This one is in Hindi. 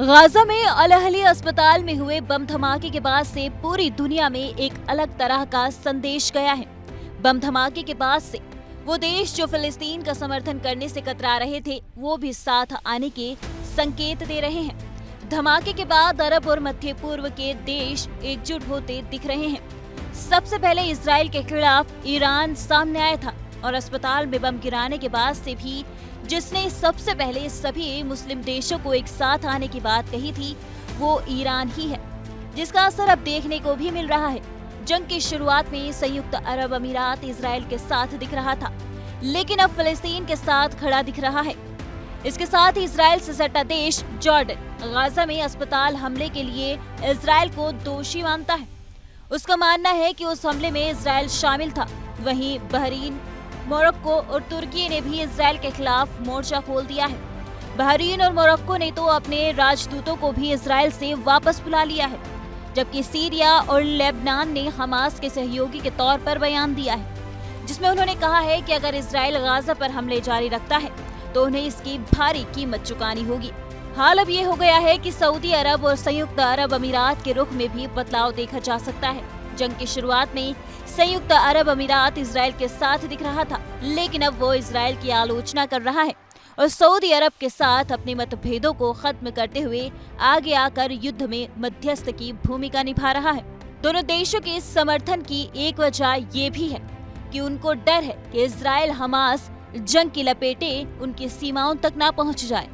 गाजा में अल अहली अस्पताल में हुए बम धमाके के बाद से पूरी दुनिया में एक अलग तरह का संदेश गया है। बम धमाके के बाद से वो देश जो फिलिस्तीन का समर्थन करने से कतरा रहे थे, वो भी साथ आने के संकेत दे रहे हैं। धमाके के बाद अरब और मध्य पूर्व के देश एकजुट होते दिख रहे हैं। सबसे पहले इजराइल के खिलाफ ईरान सामने आया था और अस्पताल में बम गिराने के बाद से भी जिसने सबसे पहले सभी मुस्लिम देशों को एक साथ आने की बात कही थी, वो ईरान ही है, जिसका असर अब देखने को भी मिल रहा है। जंग की शुरुआत में संयुक्त अरब अमीरात इजराइल के साथ दिख रहा था, लेकिन अब फिलिस्तीन के साथ खड़ा दिख रहा है। इसके साथ ही इजराइल से सटा देश जॉर्डन गाजा में अस्पताल हमले के लिए इजराइल को दोषी मानता है। उसका मानना है कि उस हमले में इजराइल शामिल था। वहीं बहरीन, मोरक्को और तुर्की ने भी इजराइल के खिलाफ मोर्चा खोल दिया है। बहरीन और मोरक्को ने तो अपने राजदूतों को भी इजराइल से वापस बुला लिया है, जबकि सीरिया और लेबनान ने हमास के सहयोगी के तौर पर बयान दिया है, जिसमें उन्होंने कहा है कि अगर इजराइल गाजा पर हमले जारी रखता है तो उन्हें इसकी भारी कीमत चुकानी होगी। हाल अब ये हो गया है कि सऊदी अरब और संयुक्त अरब अमीरात के रुख में भी बदलाव देखा जा सकता है। जंग की शुरुआत में संयुक्त अरब अमीरात इजराइल के साथ दिख रहा था, लेकिन अब वो इजराइल की आलोचना कर रहा है और सऊदी अरब के साथ अपने मतभेदों को खत्म करते हुए आगे आकर युद्ध में मध्यस्थ की भूमिका निभा रहा है। दोनों देशों के समर्थन की एक वजह ये भी है कि उनको डर है कि इजराइल हमास जंग की लपेटे उनकी सीमाओं तक ना पहुंच जाए।